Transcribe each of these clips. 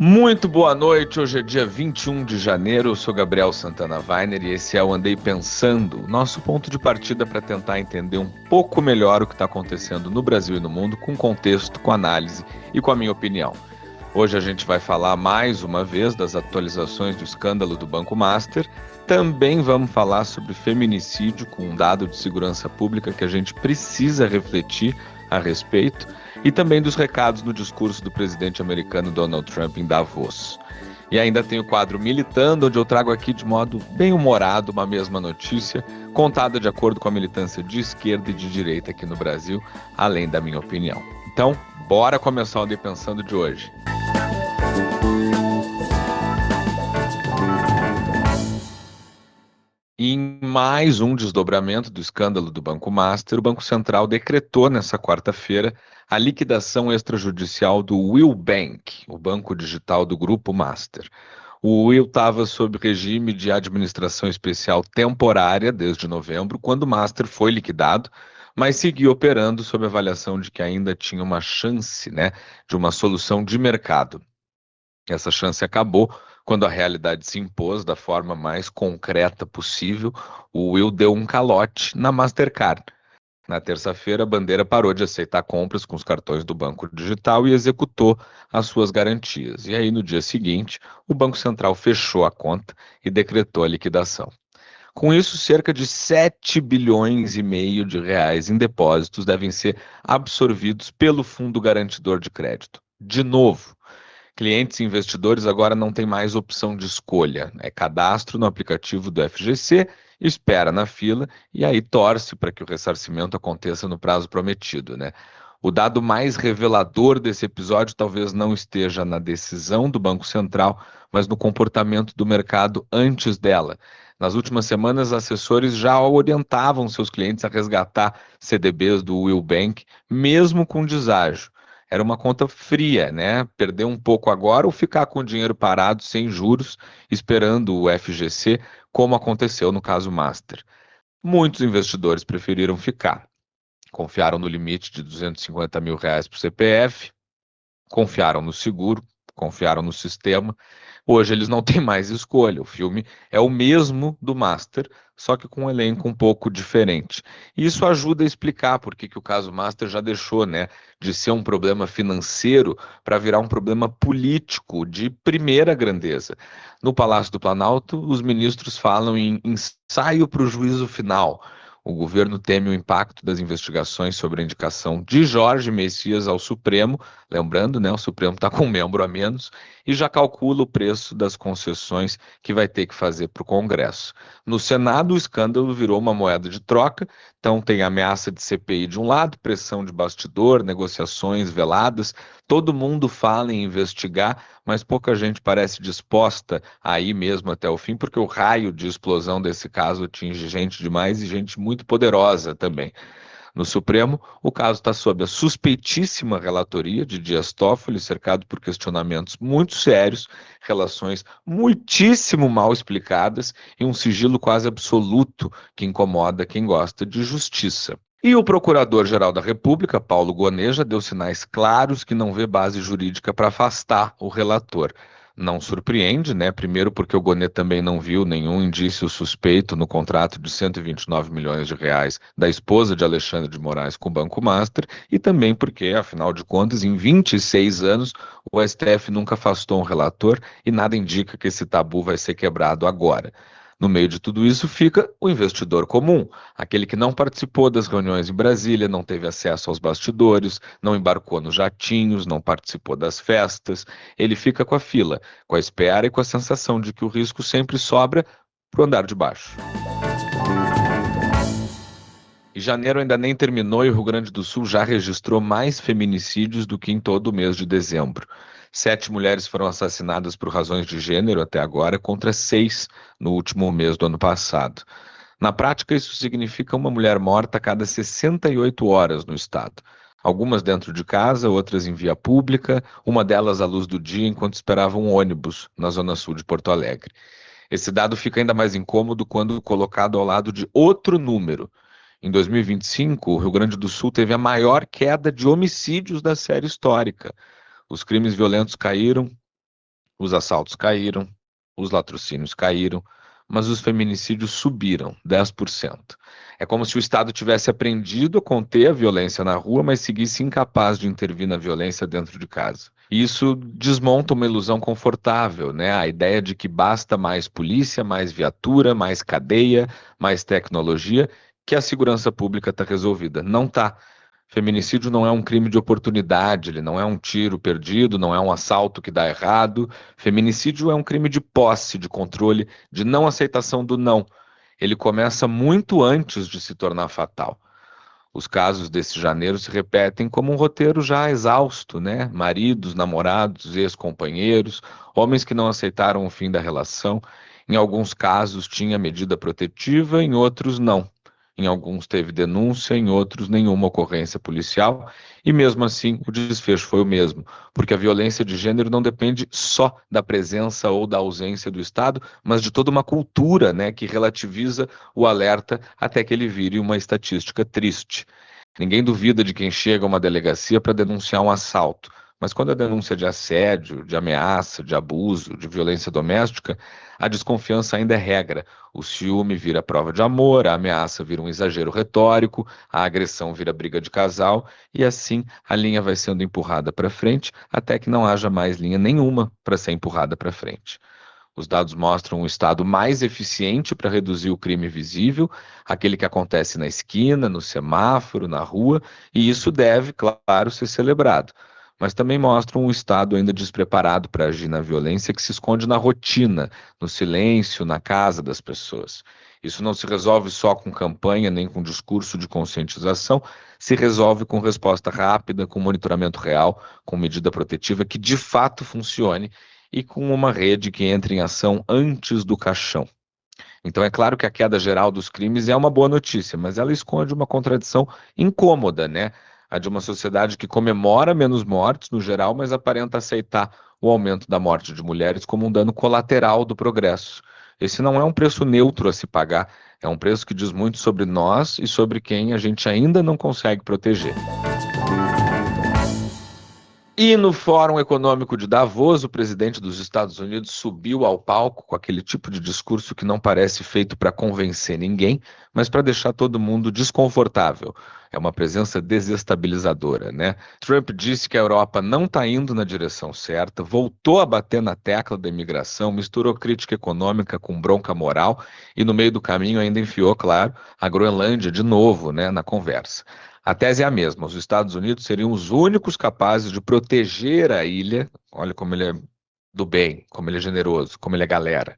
Muito boa noite, hoje é dia 21 de janeiro, eu sou Gabriel Santana Weiner e esse é o Andei Pensando, nosso ponto de partida para tentar entender um pouco melhor o que está acontecendo no Brasil e no mundo, com contexto, com análise e com a minha opinião. Hoje a gente vai falar mais uma vez das atualizações do escândalo do Banco Master, também vamos falar sobre feminicídio com um dado de segurança pública que a gente precisa refletir a respeito, e também dos recados no discurso do presidente americano Donald Trump em Davos. E ainda tem o quadro Militando, onde eu trago aqui de modo bem humorado uma mesma notícia, contada de acordo com a militância de esquerda e de direita aqui no Brasil, além da minha opinião. Então, bora começar o Andei Pensando de hoje. Em mais um desdobramento do escândalo do Banco Master, o Banco Central decretou nesta quarta-feira a liquidação extrajudicial do Will Bank, o banco digital do Grupo Master. O Will estava sob regime de administração especial temporária desde novembro, quando o Master foi liquidado, mas seguiu operando sob avaliação de que ainda tinha uma chance, de uma solução de mercado. Essa chance acabou quando a realidade se impôs da forma mais concreta possível. O Will deu um calote na Mastercard. Na terça-feira, a Bandeira parou de aceitar compras com os cartões do Banco Digital e executou as suas garantias. E aí, no dia seguinte, o Banco Central fechou a conta e decretou a liquidação. Com isso, cerca de 7 bilhões e meio de reais em depósitos devem ser absorvidos pelo Fundo Garantidor de Crédito. De novo, clientes e investidores agora não têm mais opção de escolha. É cadastro no aplicativo do FGC, espera na fila e aí torce para que o ressarcimento aconteça no prazo prometido, O dado mais revelador desse episódio talvez não esteja na decisão do Banco Central, mas no comportamento do mercado antes dela. Nas últimas semanas, assessores já orientavam seus clientes a resgatar CDBs do Will Bank, mesmo com deságio. Era uma conta fria, Perder um pouco agora ou ficar com o dinheiro parado sem juros, esperando o FGC, como aconteceu no caso Master. Muitos investidores preferiram ficar. Confiaram no limite de 250 mil reais por CPF, confiaram no seguro, confiaram no sistema. Hoje eles não têm mais escolha. O filme é o mesmo do Master, só que com um elenco um pouco diferente. E isso ajuda a explicar por que o caso Master já deixou, de ser um problema financeiro para virar um problema político de primeira grandeza. No Palácio do Planalto, os ministros falam em ensaio para o juízo final. O governo teme o impacto das investigações sobre a indicação de Jorge Messias ao Supremo, lembrando, o Supremo está com um membro a menos, e já calcula o preço das concessões que vai ter que fazer para o Congresso. No Senado, o escândalo virou uma moeda de troca, então tem ameaça de CPI de um lado, pressão de bastidor, negociações veladas, todo mundo fala em investigar, mas pouca gente parece disposta a ir mesmo até o fim, porque o raio de explosão desse caso atinge gente demais e gente muito poderosa também. No Supremo, o caso está sob a suspeitíssima relatoria de Dias Toffoli, cercado por questionamentos muito sérios, relações muitíssimo mal explicadas e um sigilo quase absoluto que incomoda quem gosta de justiça. E o Procurador-Geral da República, Paulo Gonet, já deu sinais claros que não vê base jurídica para afastar o relator. Não surpreende, Primeiro porque o Gonet também não viu nenhum indício suspeito no contrato de 129 milhões de reais da esposa de Alexandre de Moraes com o Banco Master, e também porque, afinal de contas, em 26 anos, o STF nunca afastou um relator e nada indica que esse tabu vai ser quebrado agora. No meio de tudo isso fica o investidor comum, aquele que não participou das reuniões em Brasília, não teve acesso aos bastidores, não embarcou nos jatinhos, não participou das festas. Ele fica com a fila, com a espera e com a sensação de que o risco sempre sobra para o andar de baixo. E janeiro ainda nem terminou e o Rio Grande do Sul já registrou mais feminicídios do que em todo o mês de dezembro. 7 mulheres foram assassinadas por razões de gênero até agora, contra 6 no último mês do ano passado. Na prática, isso significa uma mulher morta a cada 68 horas no estado. Algumas dentro de casa, outras em via pública, uma delas à luz do dia enquanto esperava um ônibus na zona sul de Porto Alegre. Esse dado fica ainda mais incômodo quando colocado ao lado de outro número. Em 2025, o Rio Grande do Sul teve a maior queda de homicídios da série histórica. Os crimes violentos caíram Os assaltos caíram, os latrocínios caíram, mas os feminicídios subiram 10%. É como se o Estado tivesse aprendido a conter a violência na rua, mas seguisse incapaz de intervir na violência dentro de casa. E isso desmonta uma ilusão confortável, né? A ideia de que basta mais polícia, mais viatura, mais cadeia, mais tecnologia, que a segurança pública está resolvida. Não está. Feminicídio não é um crime de oportunidade, ele não é um tiro perdido, não é um assalto que dá errado. Feminicídio é um crime de posse, de controle, de não aceitação do não. Ele começa muito antes de se tornar fatal. Os casos desse janeiro se repetem como um roteiro já exausto, né? Maridos, namorados, ex-companheiros, homens que não aceitaram o fim da relação. Em alguns casos tinha medida protetiva, em outros não. Em alguns teve denúncia, em outros nenhuma ocorrência policial, e mesmo assim o desfecho foi o mesmo, porque a violência de gênero não depende só da presença ou da ausência do Estado, mas de toda uma cultura, né, que relativiza o alerta até que ele vire uma estatística triste. Ninguém duvida de quem chega a uma delegacia para denunciar um assalto, mas quando a denúncia é de assédio, de ameaça, de abuso, de violência doméstica, a desconfiança ainda é regra. O ciúme vira prova de amor, a ameaça vira um exagero retórico, a agressão vira briga de casal, e assim a linha vai sendo empurrada para frente até que não haja mais linha nenhuma para ser empurrada para frente. Os dados mostram um estado mais eficiente para reduzir o crime visível, aquele que acontece na esquina, no semáforo, na rua, e isso deve, claro, ser celebrado. Mas também mostram um estado ainda despreparado para agir na violência que se esconde na rotina, no silêncio, na casa das pessoas. Isso não se resolve só com campanha, nem com discurso de conscientização, se resolve com resposta rápida, com monitoramento real, com medida protetiva que de fato funcione e com uma rede que entre em ação antes do caixão. Então, é claro que a queda geral dos crimes é uma boa notícia, mas ela esconde uma contradição incômoda, né? A de uma sociedade que comemora menos mortes, no geral, mas aparenta aceitar o aumento da morte de mulheres como um dano colateral do progresso. Esse não é um preço neutro a se pagar, é um preço que diz muito sobre nós e sobre quem a gente ainda não consegue proteger. E no Fórum Econômico de Davos, o presidente dos Estados Unidos subiu ao palco com aquele tipo de discurso que não parece feito para convencer ninguém, mas para deixar todo mundo desconfortável. É uma presença desestabilizadora, né? Trump disse que a Europa não está indo na direção certa, voltou a bater na tecla da imigração, misturou crítica econômica com bronca moral e no meio do caminho ainda enfiou, claro, a Groenlândia de novo, né, na conversa. A tese é a mesma: os Estados Unidos seriam os únicos capazes de proteger a ilha. Olha como ele é do bem, como ele é generoso, como ele é galera.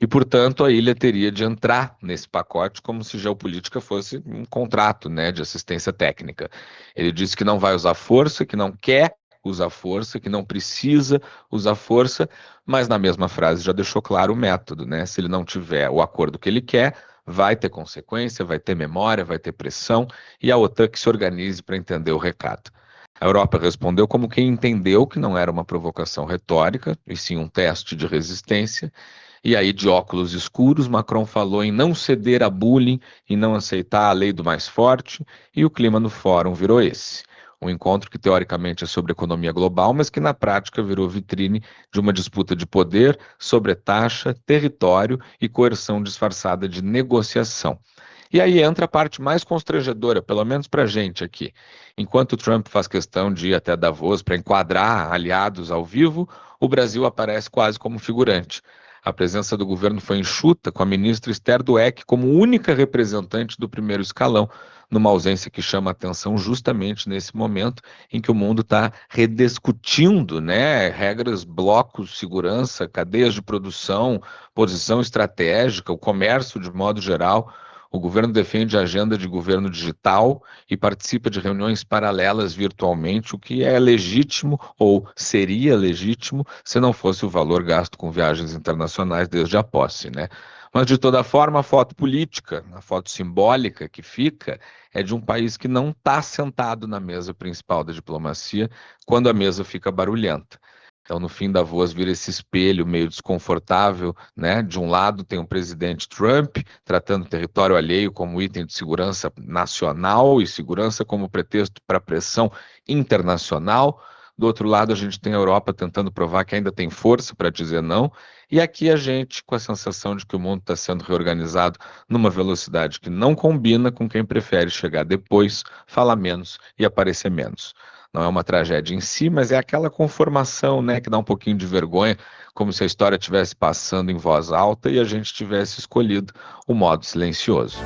E, portanto, a ilha teria de entrar nesse pacote como se geopolítica fosse um contrato, né, de assistência técnica. Ele disse que não vai usar força, que não quer usar força, que não precisa usar força, mas na mesma frase já deixou claro o método, né? Se ele não tiver o acordo que ele quer, vai ter consequência, vai ter memória, vai ter pressão, e a OTAN que se organize para entender o recado. A Europa respondeu como quem entendeu que não era uma provocação retórica, e sim um teste de resistência. E aí, de óculos escuros, Macron falou em não ceder a bullying e não aceitar a lei do mais forte, e o clima no fórum virou esse. Um encontro que teoricamente é sobre economia global, mas que na prática virou vitrine de uma disputa de poder, sobretaxa, território e coerção disfarçada de negociação. E aí entra a parte mais constrangedora, pelo menos para a gente aqui. Enquanto Trump faz questão de ir até Davos para enquadrar aliados ao vivo, o Brasil aparece quase como figurante. A presença do governo foi enxuta, com a ministra Esther Dweck como única representante do primeiro escalão, numa ausência que chama atenção justamente nesse momento em que o mundo está rediscutindo, né, regras, blocos, segurança, cadeias de produção, posição estratégica, o comércio de modo geral. O governo defende a agenda de governo digital e participa de reuniões paralelas virtualmente, o que é legítimo ou seria legítimo se não fosse o valor gasto com viagens internacionais desde a posse, né? Mas, de toda forma, a foto política, a foto simbólica que fica, é de um país que não está sentado na mesa principal da diplomacia quando a mesa fica barulhenta. Então, no fim da voz, vira esse espelho meio desconfortável, né? De um lado tem o presidente Trump, tratando o território alheio como item de segurança nacional e segurança como pretexto para pressão internacional. Do outro lado, a gente tem a Europa tentando provar que ainda tem força para dizer não, e aqui a gente com a sensação de que o mundo está sendo reorganizado numa velocidade que não combina com quem prefere chegar depois, falar menos e aparecer menos. Não é uma tragédia em si, mas é aquela conformação, né, que dá um pouquinho de vergonha, como se a história estivesse passando em voz alta e a gente tivesse escolhido o modo silencioso.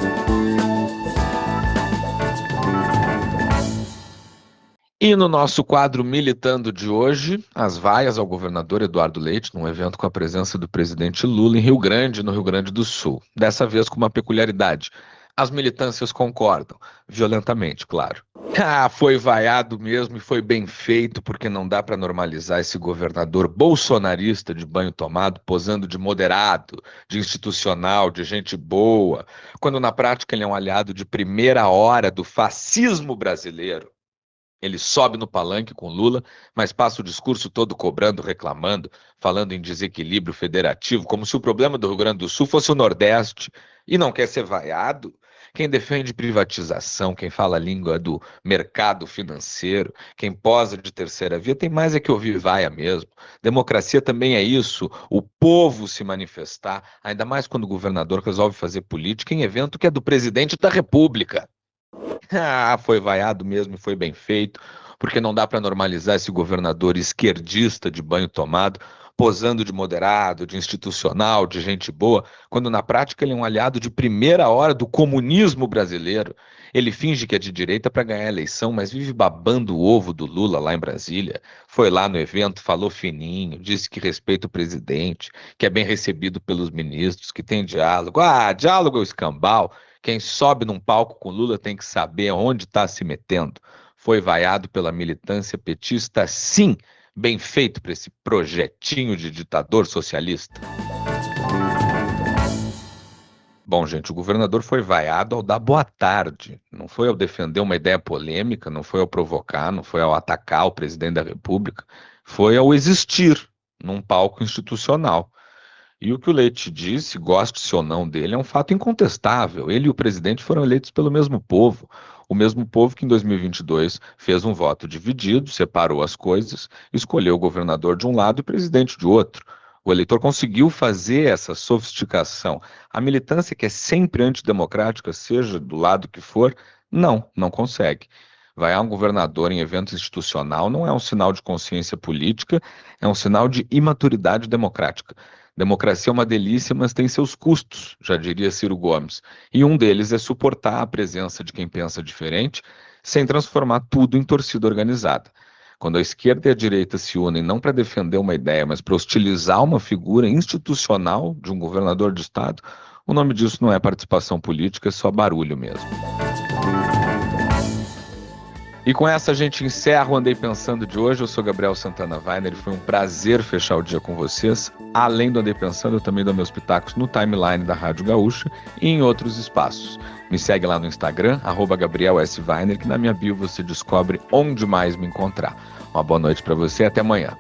E no nosso quadro Militando de hoje, as vaias ao governador Eduardo Leite, num evento com a presença do presidente Lula em Rio Grande, no Rio Grande do Sul. Dessa vez com uma peculiaridade. As militâncias concordam, violentamente, claro. Ah, foi vaiado mesmo e foi bem feito, porque não dá para normalizar esse governador bolsonarista de banho tomado, posando de moderado, de institucional, de gente boa, quando na prática ele é um aliado de primeira hora do fascismo brasileiro. Ele sobe no palanque com Lula, mas passa o discurso todo cobrando, reclamando, falando em desequilíbrio federativo, como se o problema do Rio Grande do Sul fosse o Nordeste, e não quer ser vaiado. Quem defende privatização, quem fala a língua do mercado financeiro, quem posa de terceira via, tem mais é que ouvir vaia mesmo. Democracia também é isso, o povo se manifestar, ainda mais quando o governador resolve fazer política em evento que é do presidente da República. Ah, foi vaiado mesmo e foi bem feito, porque não dá para normalizar esse governador esquerdista de banho tomado, posando de moderado, de institucional, de gente boa, quando na prática ele é um aliado de primeira hora do comunismo brasileiro. Ele finge que é de direita para ganhar a eleição, mas vive babando o ovo do Lula lá em Brasília. Foi lá no evento, falou fininho, disse que respeita o presidente, que é bem recebido pelos ministros, que tem diálogo. Ah, diálogo é o escambau. Quem sobe num palco com Lula tem que saber onde está se metendo. Foi vaiado pela militância petista, sim, bem feito para esse projetinho de ditador socialista. Bom, gente, o governador foi vaiado ao dar boa tarde. Não foi ao defender uma ideia polêmica, não foi ao provocar, não foi ao atacar o presidente da República. Foi ao existir num palco institucional. E o que o Leite disse, goste-se ou não dele, é um fato incontestável. Ele e o presidente foram eleitos pelo mesmo povo. O mesmo povo que em 2022 fez um voto dividido, separou as coisas, escolheu o governador de um lado e o presidente de outro. O eleitor conseguiu fazer essa sofisticação. A militância, que é sempre antidemocrática, seja do lado que for, não consegue. Vaiar um governador em evento institucional não é um sinal de consciência política, é um sinal de imaturidade democrática. Democracia é uma delícia, mas tem seus custos, já diria Ciro Gomes. E um deles é suportar a presença de quem pensa diferente, sem transformar tudo em torcida organizada. Quando a esquerda e a direita se unem não para defender uma ideia, mas para hostilizar uma figura institucional de um governador de estado, o nome disso não é participação política, é só barulho mesmo. E com essa a gente encerra o Andei Pensando de hoje. Eu sou Gabriel Santana Weiner e foi um prazer fechar o dia com vocês. Além do Andei Pensando, eu também dou meus pitacos no timeline da Rádio Gaúcha e em outros espaços. Me segue lá no Instagram, @GabrielSWeiner, que na minha bio você descobre onde mais me encontrar. Uma boa noite para você e até amanhã.